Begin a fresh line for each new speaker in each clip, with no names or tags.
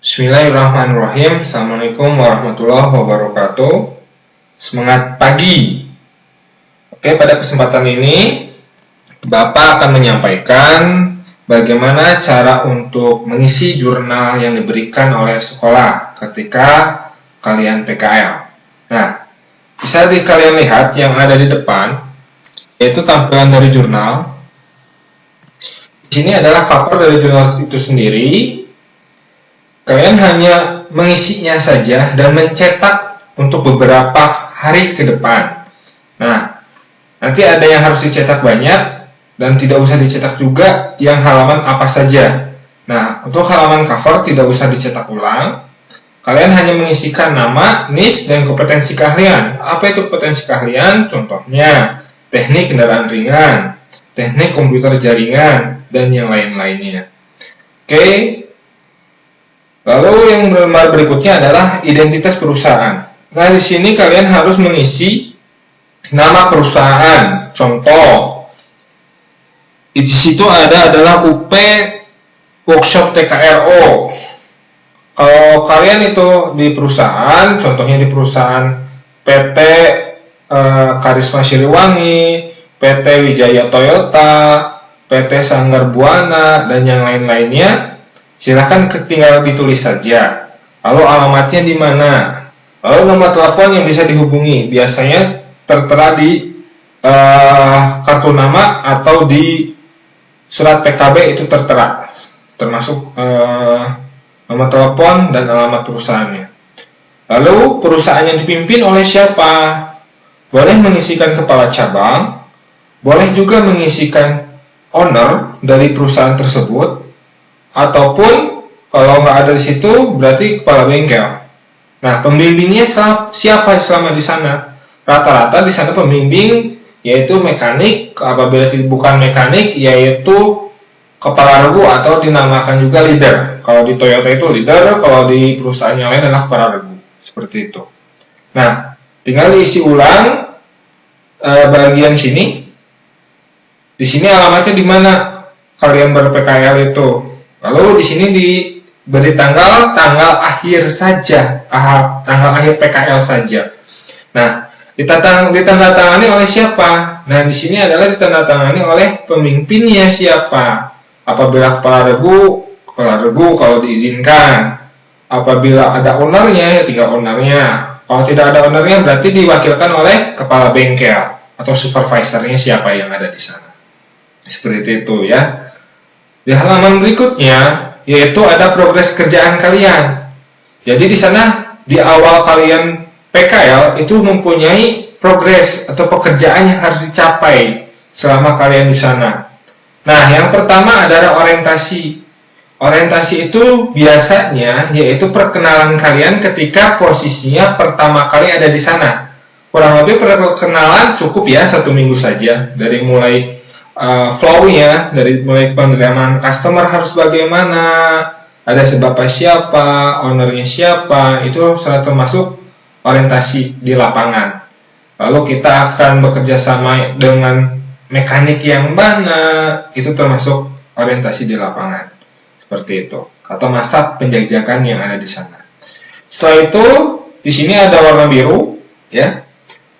Bismillahirrahmanirrahim. Assalamualaikum warahmatullahi wabarakatuh. Semangat pagi. Oke, pada kesempatan ini Bapak akan menyampaikan bagaimana cara untuk mengisi jurnal yang diberikan oleh sekolah ketika kalian PKL. Nah, bisa kalian lihat yang ada di depan, yaitu tampilan dari jurnal. Di sini adalah cover dari jurnal itu sendiri. Kalian hanya mengisinya saja dan mencetak untuk beberapa hari ke depan. Nah, nanti ada yang harus dicetak banyak dan tidak usah dicetak juga yang halaman apa saja. Nah, untuk halaman cover tidak usah dicetak ulang. Kalian hanya mengisikan nama, NIS, dan kompetensi keahlian. Apa itu kompetensi keahlian? Contohnya, teknik kendaraan ringan, teknik komputer jaringan, dan yang lain-lainnya. Oke. Lalu yang berikutnya adalah identitas perusahaan. Nah, di sini kalian harus mengisi nama perusahaan. Contoh, di situ adalah UP Workshop TKRO. Kalau kalian itu di perusahaan, contohnya di perusahaan PT Karisma Siliwangi, PT Wijaya Toyota, PT Sanggar Buana, dan yang lain-lainnya, silahkan tinggal ditulis saja. Lalu alamatnya di mana? Lalu nomor telepon yang bisa dihubungi. Biasanya tertera di kartu nama atau di surat PKB itu tertera, termasuk nomor telepon dan alamat perusahaannya. Lalu perusahaan yang dipimpin oleh siapa? Boleh mengisikan kepala cabang, boleh juga mengisikan owner dari perusahaan tersebut, ataupun kalau nggak ada di situ berarti kepala bengkel. Nah, pembimbingnya siapa selama di sana? Rata-rata di sana pembimbing yaitu mekanik, apabila bukan mekanik yaitu kepala regu atau dinamakan juga leader. Kalau di Toyota itu leader, kalau di perusahaan yang lain adalah kepala regu. Seperti itu. Nah, tinggal diisi ulang bagian sini. Di sini alamatnya di mana kalian ber-PKL itu. Lalu di sini diberi tanggal akhir saja, tanggal akhir PKL saja. Nah, ditandatangani oleh siapa? Nah, di sini adalah ditandatangani oleh pemimpinnya siapa. Apabila kepala regu kalau diizinkan. Apabila ada ownernya, ya tinggal ownernya. Kalau tidak ada ownernya, berarti diwakilkan oleh kepala bengkel atau supervisornya siapa yang ada di sana. Seperti itu ya. Di halaman berikutnya yaitu ada progres kerjaan kalian. Jadi di sana di awal kalian PKL itu mempunyai progres atau pekerjaan yang harus dicapai selama kalian di sana. Nah, yang pertama adalah orientasi. Orientasi itu biasanya yaitu perkenalan kalian ketika posisinya pertama kali ada di sana. Kurang lebih perkenalan cukup ya 1 minggu saja, dari mulai flow-nya, dari mulai penerimaan customer harus bagaimana, ada sebabnya siapa, ownernya siapa, itu sudah termasuk orientasi di lapangan. Lalu kita akan bekerja sama dengan mekanik yang mana, itu termasuk orientasi di lapangan. Seperti itu. Atau masa penjajakan yang ada di sana. Setelah itu, di sini ada warna biru, ya.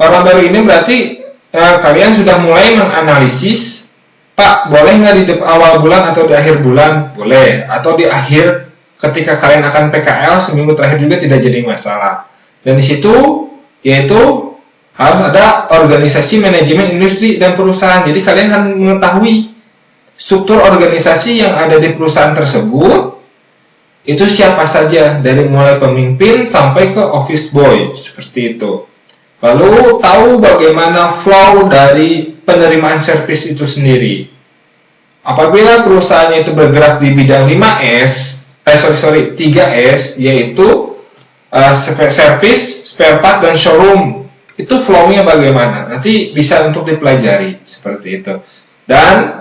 Warna biru ini berarti kalian sudah mulai menganalisis. Pak, boleh nggak di awal bulan atau di akhir bulan? Boleh. Atau di akhir ketika kalian akan PKL, seminggu terakhir juga tidak jadi masalah. Dan di situ, yaitu harus ada organisasi manajemen industri dan perusahaan. Jadi kalian harus mengetahui struktur organisasi yang ada di perusahaan tersebut, itu siapa saja, dari mulai pemimpin sampai ke office boy, seperti itu. Lalu tahu bagaimana flow dari penerimaan servis itu sendiri. Apabila perusahaannya itu bergerak di bidang 3S, yaitu servis, spare part, dan showroom. Itu flow-nya bagaimana? Nanti bisa untuk dipelajari seperti itu. Dan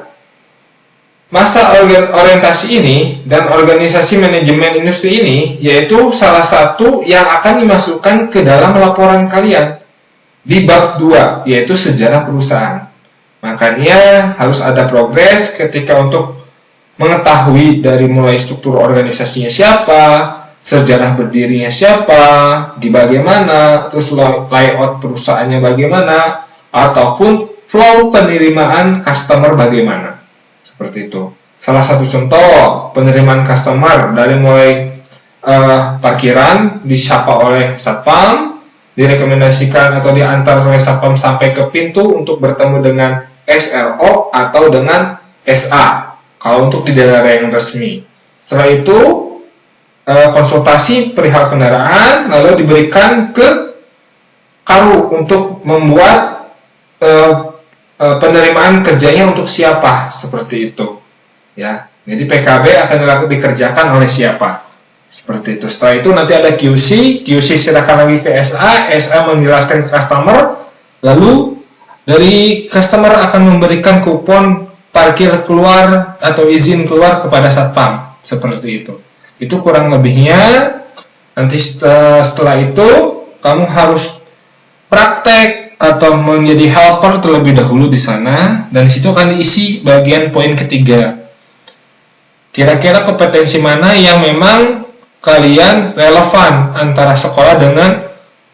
masa orientasi ini dan organisasi manajemen industri ini yaitu salah satu yang akan dimasukkan ke dalam laporan kalian di bab 2, yaitu sejarah perusahaan. Makanya harus ada progres ketika untuk mengetahui dari mulai struktur organisasinya siapa, sejarah berdirinya siapa, di bagaimana, terus layout perusahaannya bagaimana, ataupun flow penerimaan customer bagaimana. Seperti itu. Salah satu contoh penerimaan customer dari mulai parkiran disapa oleh satpam, direkomendasikan atau diantar oleh satpam sampai ke pintu untuk bertemu dengan SRO atau dengan SA kalau untuk di daerah yang resmi. Setelah itu konsultasi perihal kendaraan lalu diberikan ke Karu untuk membuat penerimaan kerjanya untuk siapa, seperti itu ya. Jadi PKB akan dikerjakan oleh siapa, seperti itu. Setelah itu nanti ada QC serahkan lagi ke SA menjelaskan ke customer, lalu dari customer akan memberikan kupon parkir keluar atau izin keluar kepada satpam, seperti itu. Itu kurang lebihnya. Nanti setelah itu kamu harus praktek atau menjadi helper terlebih dahulu di sana, dan di situ akan diisi bagian poin ketiga. Kira-kira kompetensi mana yang memang kalian relevan antara sekolah dengan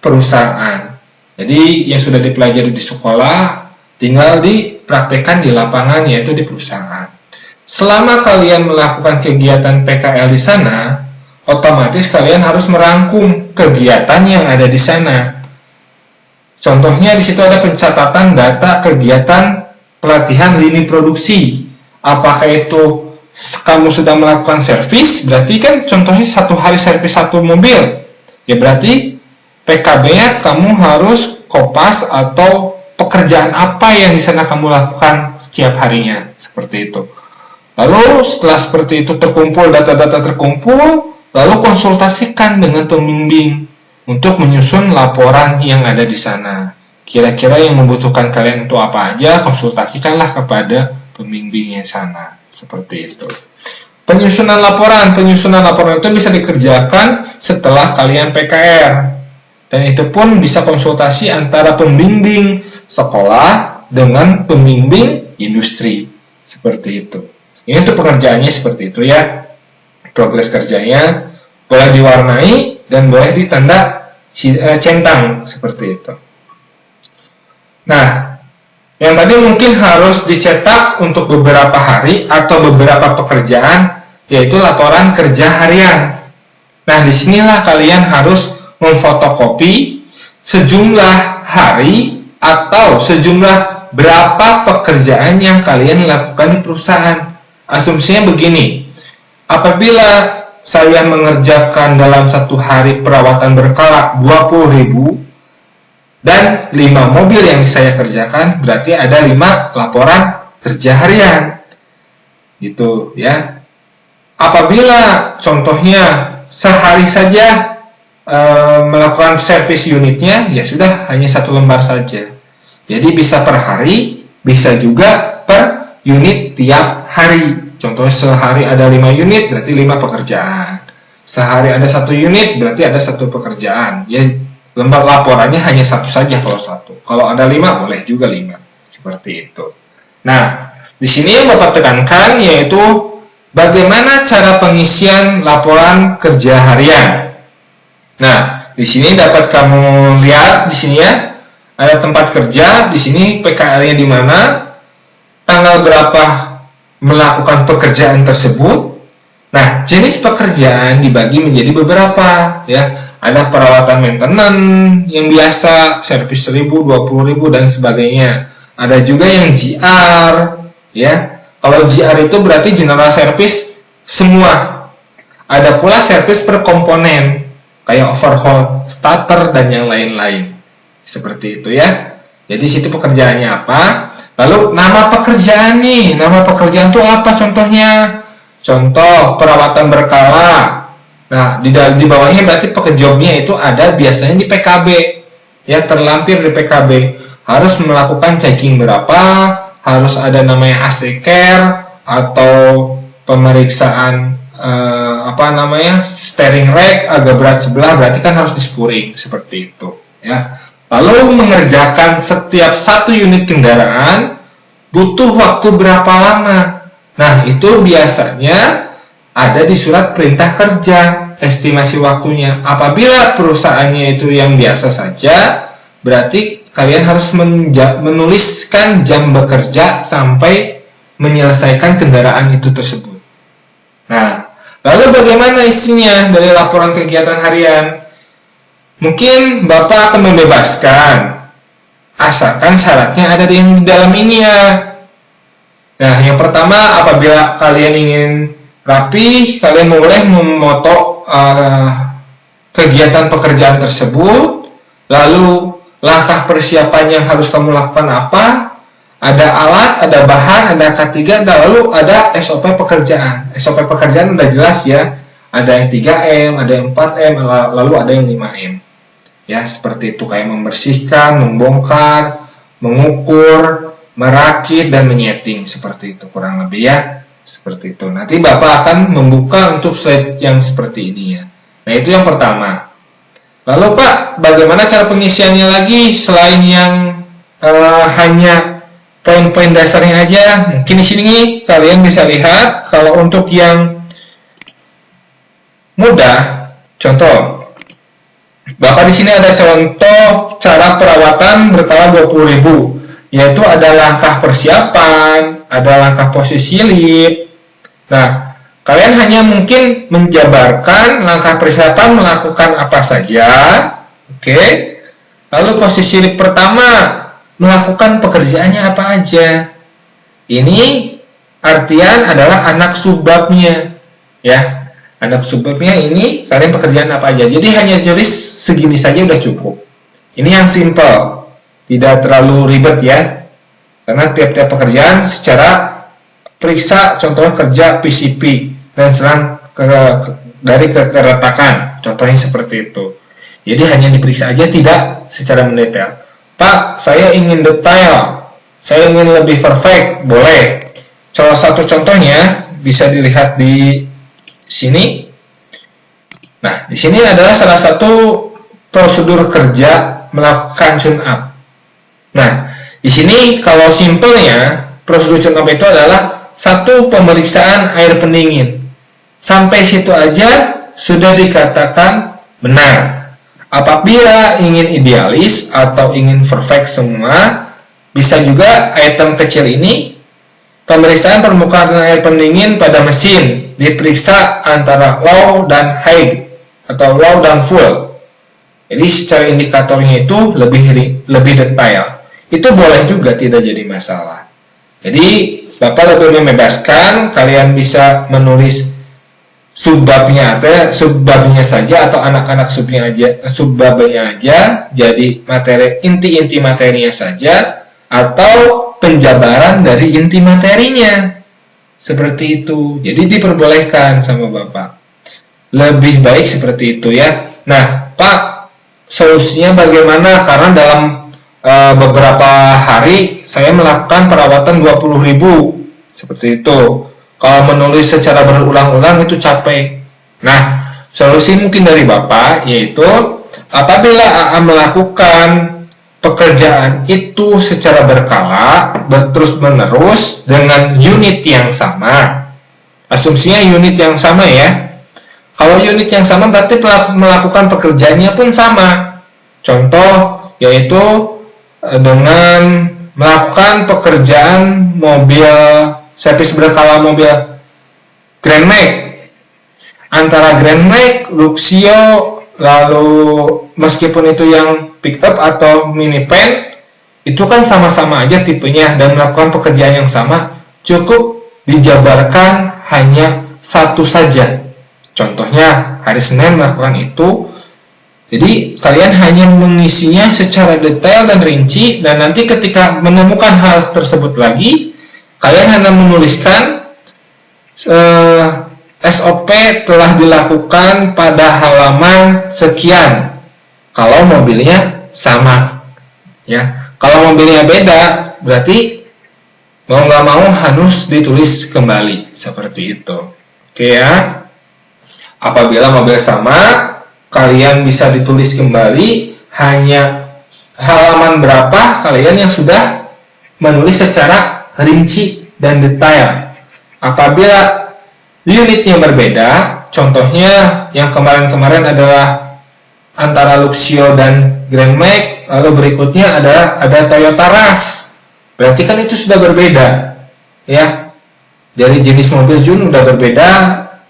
perusahaan. Jadi yang sudah dipelajari di sekolah tinggal dipraktekkan di lapangan, yaitu di perusahaan. Selama kalian melakukan kegiatan PKL di sana, otomatis kalian harus merangkum kegiatan yang ada di sana. Contohnya di situ ada pencatatan data kegiatan pelatihan lini produksi. Apakah itu kamu sudah melakukan servis, berarti kan contohnya 1 hari servis 1 mobil, ya berarti PKB-nya kamu harus kopas atau pekerjaan apa yang di sana kamu lakukan setiap harinya, seperti itu. Lalu setelah seperti itu terkumpul, data-data terkumpul, lalu konsultasikan dengan pembimbing untuk menyusun laporan yang ada di sana. Kira-kira yang membutuhkan kalian untuk apa aja, konsultasikanlah kepada pembimbingnya sana. Seperti itu. Penyusunan laporan itu bisa dikerjakan setelah kalian PKR. Dan itu pun bisa konsultasi antara pembimbing sekolah dengan pembimbing industri. Seperti itu. Ini untuk pekerjaannya seperti itu ya. Progres kerjanya boleh diwarnai dan boleh ditanda centang seperti itu. Nah, yang tadi mungkin harus dicetak untuk beberapa hari atau beberapa pekerjaan, yaitu laporan kerja harian. Nah, disinilah kalian harus memfotokopi sejumlah hari atau sejumlah berapa pekerjaan yang kalian lakukan di perusahaan. Asumsinya begini, apabila saya mengerjakan dalam 1 hari perawatan berkala 20.000 dan 5 mobil yang saya kerjakan, berarti ada 5 laporan kerja harian. Gitu ya. Apabila contohnya sehari saja melakukan servis unitnya, ya sudah hanya 1 lembar saja. Jadi bisa per hari, bisa juga per unit tiap hari. Contoh sehari ada 5 unit, berarti 5 pekerjaan. Sehari ada 1 unit, berarti ada 1 pekerjaan. Ya, lembar laporannya hanya 1 saja kalau 1. Kalau ada 5, boleh juga 5. Seperti itu. Nah, di sini yang Bapak tekankan yaitu bagaimana cara pengisian laporan kerja harian. Nah, di sini dapat kamu lihat di sini ya, ada tempat kerja, di sini PKL-nya di mana, tanggal berapa melakukan pekerjaan tersebut. Nah, jenis pekerjaan dibagi menjadi beberapa ya. Ada perawatan maintenance yang biasa, servis 1.000, 20.000 dan sebagainya. Ada juga yang GR ya. Kalau GR itu berarti general service semua. Ada pula servis per komponen kayak overhaul starter dan yang lain-lain. Seperti itu ya. Jadi situ pekerjaannya apa? Lalu nama pekerjaan nih, nama pekerjaan itu apa contohnya? Contoh perawatan berkala. Nah, di bawahnya berarti pekerjanya itu ada biasanya di PKB. Ya, terlampir di PKB. Harus melakukan checking berapa, harus ada namanya AC care atau pemeriksaan steering rack agak berat sebelah, berarti kan harus dispuring seperti itu, ya. Lalu mengerjakan setiap 1 unit kendaraan butuh waktu berapa lama? Nah, itu biasanya ada di surat perintah kerja. estimasi waktunya. Apabila perusahaannya itu yang biasa saja, berarti kalian harus menuliskan jam bekerja sampai menyelesaikan kendaraan itu tersebut. Nah, lalu bagaimana isinya dari laporan kegiatan harian? Mungkin Bapak akan membebaskan, asalkan syaratnya ada di dalam ini ya. Nah, yang pertama, apabila kalian ingin rapi, kalian boleh memoto kegiatan pekerjaan tersebut, lalu langkah persiapan yang harus kamu lakukan apa, ada alat, ada bahan, ada K3, lalu ada SOP pekerjaan. SOP pekerjaan udah jelas ya, ada yang 3M, ada yang 4M, lalu ada yang 5M. Ya, seperti itu, kayak membersihkan, membongkar, mengukur, merakit, dan menyeting, seperti itu kurang lebih ya. Seperti itu. Nanti Bapak akan membuka untuk slide yang seperti ini ya. Nah, itu yang pertama. Lalu Pak, bagaimana cara pengisiannya lagi selain yang hanya poin-poin dasarnya aja? Mungkin di sini kalian bisa lihat kalau untuk yang mudah, contoh. Bapak di sini ada contoh cara perawatan berkala 20.000, yaitu ada langkah persiapan, ada langkah posisi lip. Nah, kalian hanya mungkin menjabarkan langkah persiapan melakukan apa saja. Oke. Lalu posisi lip pertama, melakukan pekerjaannya apa aja. Ini artian adalah anak subbabnya. Ya, anak subbabnya ini kalian pekerjaan apa aja. Jadi hanya tulis segini saja udah cukup. Ini yang simple. Tidak terlalu ribet ya. Karena tiap-tiap pekerjaan secara periksa, contohnya kerja PCP dan serang dari keretakan, contohnya seperti itu. Jadi hanya diperiksa aja, tidak secara mendetail. Pak, saya ingin detail, saya ingin lebih perfect, boleh. Salah satu contohnya bisa dilihat di sini. Nah, di sini adalah salah satu prosedur kerja melakukan tune up. Nah, di sini kalau simpelnya prosedur tune up itu adalah satu pemeriksaan air pendingin. Sampai situ aja sudah dikatakan benar. Apabila ingin idealis atau ingin perfect semua, bisa juga item kecil ini, pemeriksaan permukaan air pendingin pada mesin, diperiksa antara low dan high atau low dan full. Jadi secara indikatornya itu lebih detail. Itu boleh juga, tidak jadi masalah. Jadi Bapak lebih membebaskan, kalian bisa menulis subbabnya saja atau anak-anak subbabnya aja, jadi materi inti-inti materinya saja, atau penjabaran dari inti materinya. Seperti itu. Jadi diperbolehkan sama Bapak. Lebih baik seperti itu ya. Nah, Pak, solusinya bagaimana? Karena dalam beberapa hari saya melakukan perawatan 20.000 seperti itu. Kalau menulis secara berulang-ulang itu capek. Nah, solusi mungkin dari Bapak yaitu apabila AA melakukan pekerjaan itu secara berkala, terus-menerus dengan unit yang sama. Asumsinya unit yang sama ya. Kalau unit yang sama berarti melakukan pekerjaannya pun sama. Contoh yaitu dengan melakukan pekerjaan mobil servis berkala mobil Grand Max, antara Grand Max, Luxio, lalu meskipun itu yang pick up atau minivan, itu kan sama-sama aja tipenya dan melakukan pekerjaan yang sama, cukup dijabarkan hanya satu saja. Contohnya hari Senin melakukan itu. Jadi kalian hanya mengisinya secara detail dan rinci, dan nanti ketika menemukan hal tersebut lagi, kalian hanya menuliskan SOP telah dilakukan pada halaman sekian. Kalau mobilnya sama, ya. Kalau mobilnya beda, berarti mau nggak mau harus ditulis kembali seperti itu. Oke ya. Apabila mobil sama, kalian bisa ditulis kembali hanya halaman berapa kalian yang sudah menulis secara rinci dan detail. Apabila unitnya berbeda, contohnya yang kemarin-kemarin adalah antara Luxio dan Grand Max, lalu berikutnya ada Toyota Rush. Berarti kan itu sudah berbeda, ya. Dari jenis mobil Jun udah berbeda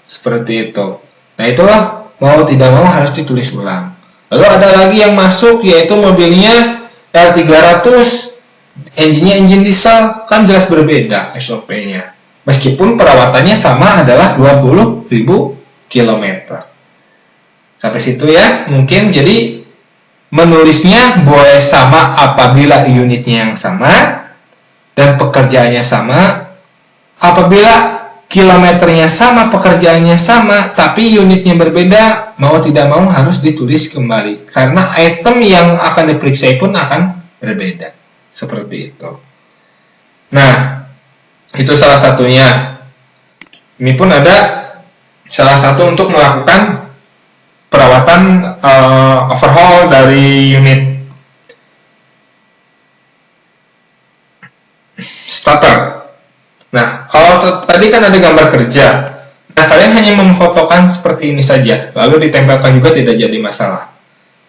seperti itu. Nah, itulah mau tidak mau harus ditulis ulang. Lalu ada lagi yang masuk yaitu mobilnya R300, engine-nya engine diesel, kan jelas berbeda SOP-nya. Meskipun perawatannya sama adalah 20.000 km. Sampai situ ya, mungkin jadi menulisnya boleh sama apabila unitnya yang sama dan pekerjaannya sama. Apabila kilometernya sama, pekerjaannya sama, tapi unitnya berbeda, mau tidak mau harus ditulis kembali. Karena item yang akan diperiksa pun akan berbeda. Seperti itu. Nah, itu salah satunya. Ini pun ada salah satu untuk melakukan perawatan overhaul dari unit starter. Nah, kalau tadi kan ada gambar kerja. Nah, kalian hanya memfotokan seperti ini saja, lalu ditempelkan juga tidak jadi masalah.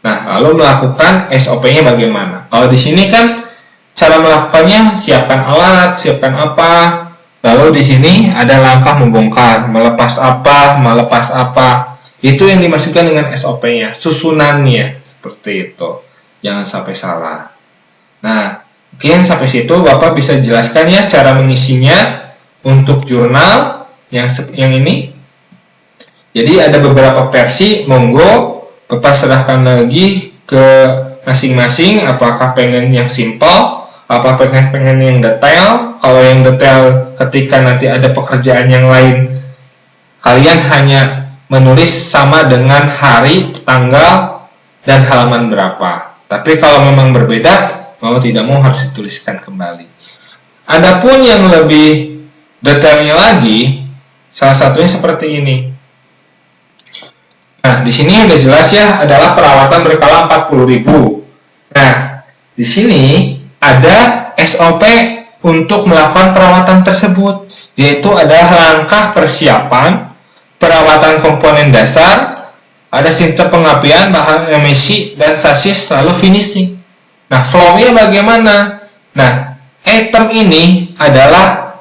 Nah, lalu melakukan SOP-nya bagaimana? Kalau di sini kan cara melakukannya, siapkan alat, siapkan apa. Lalu di sini ada langkah membongkar, melepas apa. Itu yang dimaksudkan dengan SOP-nya, susunannya seperti itu. Jangan sampai salah. Nah, mungkin sampai situ Bapak bisa jelaskan ya cara mengisinya untuk jurnal yang ini. Jadi ada beberapa versi, monggo Bapak serahkan lagi ke masing-masing, apakah pengen yang simple, apa pengen yang detail. Kalau yang detail ketika nanti ada pekerjaan yang lain, kalian hanya menulis sama dengan hari, tanggal, dan halaman berapa. Tapi kalau memang berbeda, mau tidak mau harus dituliskan kembali. Adapun yang lebih detailnya lagi, salah satunya seperti ini. Nah, di sini udah jelas ya, adalah perawatan berkala 40.000. Nah, di sini ada SOP untuk melakukan perawatan tersebut, yaitu adalah langkah persiapan, perawatan komponen dasar, ada sistem pengapian, bahan emisi, dan sasis, lalu finishing. Nah, flow-nya bagaimana? Nah, item ini adalah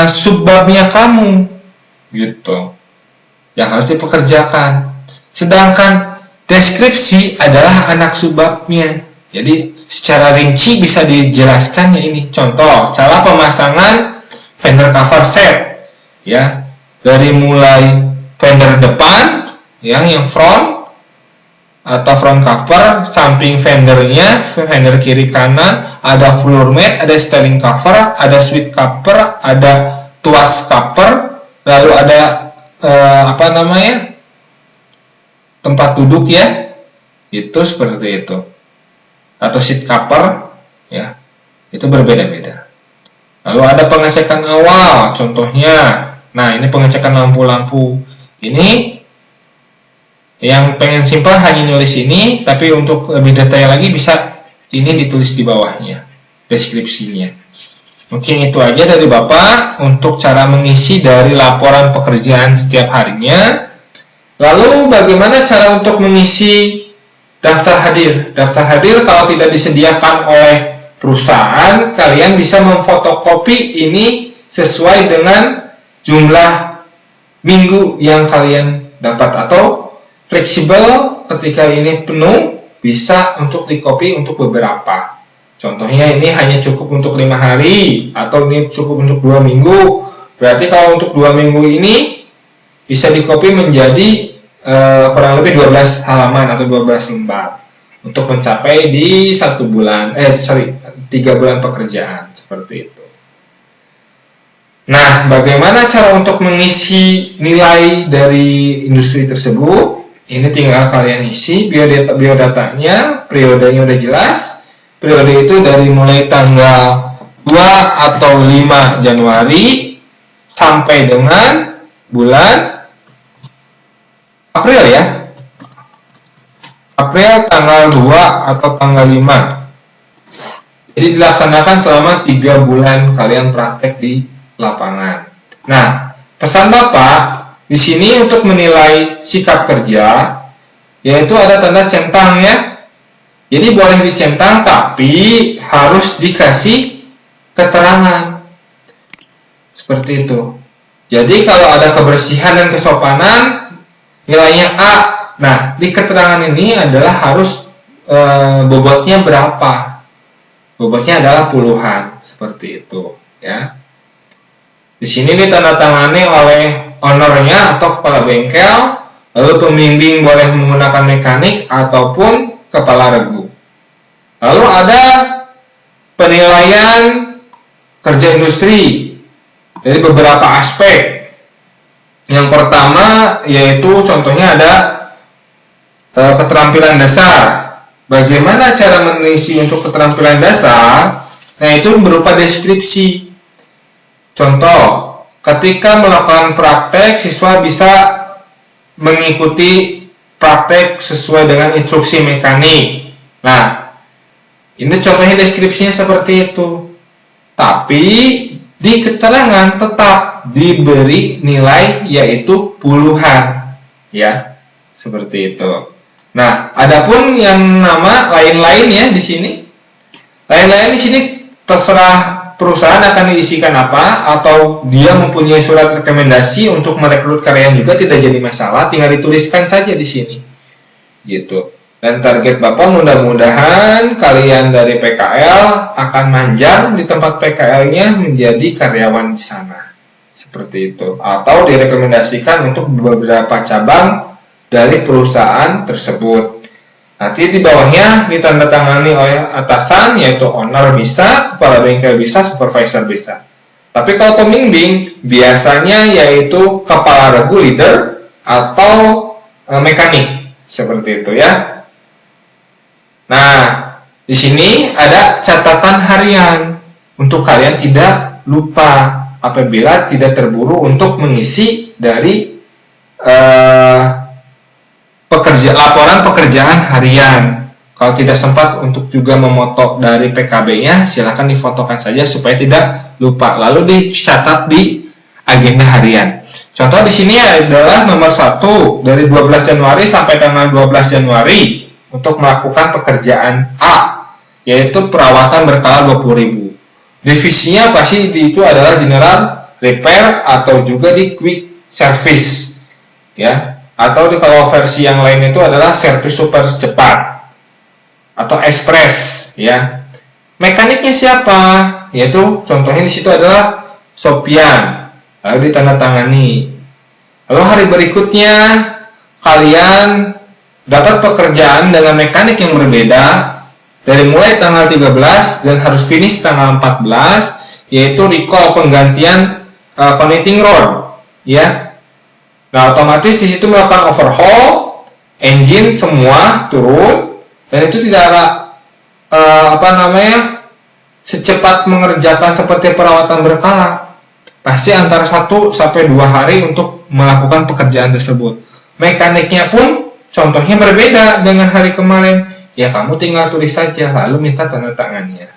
subbabnya kamu, gitu, yang harus dipekerjakan. Sedangkan deskripsi adalah anak subbabnya. Jadi, secara rinci bisa dijelaskan ya ini. Contoh, cara pemasangan fender cover set, ya, dari mulai fender depan, yang front, atau front cover, samping fendernya, fender kiri kanan, ada floor mat, ada styling cover, ada suite cover, ada tuas cover, lalu ada tempat duduk ya, itu seperti itu, atau seat cover ya, itu berbeda-beda. Lalu ada pengecekan awal, contohnya, nah ini pengecekan lampu-lampu. Ini yang pengen simpel hanya nulis ini, tapi untuk lebih detail lagi bisa ini ditulis di bawahnya, deskripsinya. Mungkin itu aja dari Bapak untuk cara mengisi dari laporan pekerjaan setiap harinya. Lalu bagaimana cara untuk mengisi daftar hadir? Daftar hadir kalau tidak disediakan oleh perusahaan, kalian bisa memfotokopi ini sesuai dengan jumlah minggu yang kalian dapat, atau fleksibel ketika ini penuh bisa untuk di-copy untuk beberapa. Contohnya ini hanya cukup untuk 5 hari atau ini cukup untuk 2 minggu. Berarti kalau untuk 2 minggu ini bisa di-copy menjadi kurang lebih 12 halaman atau 12 lembar untuk mencapai di 3 bulan pekerjaan seperti itu. Nah, bagaimana cara untuk mengisi nilai dari industri tersebut? Ini tinggal kalian isi biodatanya, periodenya udah jelas. Periode itu dari mulai tanggal 2 atau 5 Januari sampai dengan bulan April ya. April tanggal 2 atau tanggal 5. Jadi dilaksanakan selama 3 bulan kalian praktek di lapangan. Nah, pesan Bapak di sini untuk menilai sikap kerja, yaitu ada tanda centang ya. Jadi boleh dicentang tapi harus dikasih keterangan. Seperti itu. Jadi kalau ada kebersihan dan kesopanan, nilainya A. Nah, di keterangan ini adalah harus bobotnya berapa. Bobotnya adalah puluhan. Seperti itu ya. Di sini ditandatangani oleh ownernya atau kepala bengkel, lalu pembimbing boleh menggunakan mekanik ataupun kepala regu. Lalu ada penilaian kerja industri dari beberapa aspek. Yang pertama yaitu contohnya ada keterampilan dasar. Bagaimana cara mengisi untuk keterampilan dasar? Nah, itu berupa deskripsi. Contoh, ketika melakukan praktek, siswa bisa mengikuti praktek sesuai dengan instruksi mekanik. Nah, ini contohnya deskripsinya seperti itu. Tapi di keterangan tetap diberi nilai yaitu puluhan, ya, seperti itu. Nah, adapun yang nama lain-lain ya di sini. Lain-lain di sini terserah perusahaan akan diisikan apa, atau dia mempunyai surat rekomendasi untuk merekrut karyawan juga tidak jadi masalah, tinggal dituliskan saja di sini. Gitu. Dan target Bapak mudah-mudahan kalian dari PKL akan manjang di tempat PKL-nya menjadi karyawan di sana. Seperti itu. Atau direkomendasikan untuk beberapa cabang dari perusahaan tersebut. Nanti di bawahnya ditandatangani oleh atasan, yaitu owner bisa, kepala bengkel bisa, supervisor bisa. Tapi kalau pembimbing biasanya yaitu kepala regu leader atau mekanik, seperti itu ya. Nah, di sini ada catatan harian untuk kalian tidak lupa apabila tidak terburu untuk mengisi dari laporan pekerjaan harian. Kalau tidak sempat untuk juga memoto dari PKB-nya, silahkan difotokan saja supaya tidak lupa. Lalu dicatat di agenda harian. Contoh di sini adalah nomor 1 dari 12 Januari sampai tanggal 12 Januari untuk melakukan pekerjaan A, yaitu perawatan berkala 20.000. Divisinya pasti itu adalah general repair atau juga di quick service, ya. Atau kalau versi yang lain itu adalah servis super cepat atau express, ya. Mekaniknya siapa? Yaitu contohnya di situ adalah Sopian, lalu ditandatangani. Lalu hari berikutnya kalian dapat pekerjaan dengan mekanik yang berbeda dari mulai tanggal 13 dan harus finish tanggal 14, yaitu recall penggantian connecting rod, ya. Nah, otomatis di situ melakukan overhaul, engine semua turun, dan itu tidak secepat mengerjakan seperti perawatan berkala. Pasti antara 1 sampai 2 hari untuk melakukan pekerjaan tersebut. Mekaniknya pun contohnya berbeda dengan hari kemarin. Ya, kamu tinggal tulis saja lalu minta tanda tangannya.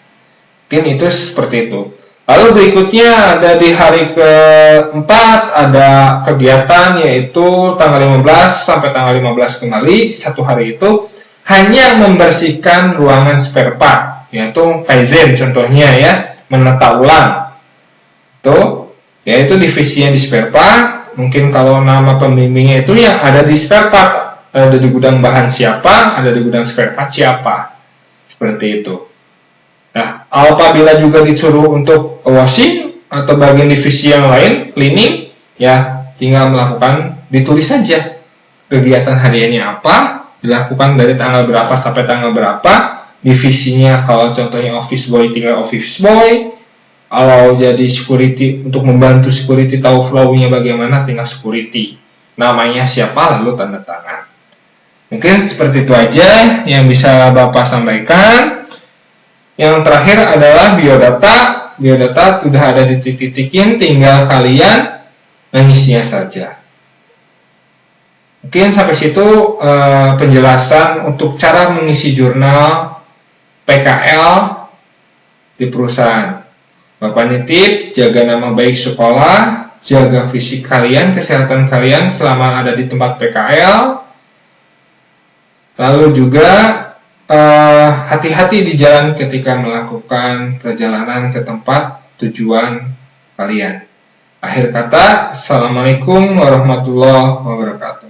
Mungkin itu seperti itu. Lalu berikutnya ada di hari keempat ada kegiatan yaitu tanggal 15 sampai tanggal 15 kembali, 1 hari itu hanya membersihkan ruangan spare part, yaitu Kaizen contohnya ya, menata ulang. Tuh, yaitu divisinya di spare part. Mungkin kalau nama pembimbingnya itu yang ada di spare part, ada di gudang bahan siapa, ada di gudang spare part siapa. Seperti itu. Nah, apabila juga disuruh untuk washing atau bagian divisi yang lain, cleaning, ya tinggal melakukan, ditulis saja kegiatan hariannya apa, dilakukan dari tanggal berapa sampai tanggal berapa, divisinya kalau contohnya office boy tinggal office boy, kalau jadi security untuk membantu security tahu flow-nya bagaimana tinggal security, namanya siapa lalu tanda tangan. Mungkin seperti itu aja yang bisa Bapak sampaikan. Yang terakhir adalah biodata. Biodata sudah ada di titik-titikin, tinggal kalian mengisinya saja. Mungkin sampai situ penjelasan untuk cara mengisi jurnal PKL di perusahaan. Bapak nitip, jaga nama baik sekolah, jaga fisik kalian, kesehatan kalian selama ada di tempat PKL. Lalu juga hati-hati di jalan ketika melakukan perjalanan ke tempat tujuan kalian. Akhir kata, Assalamualaikum warahmatullahi wabarakatuh.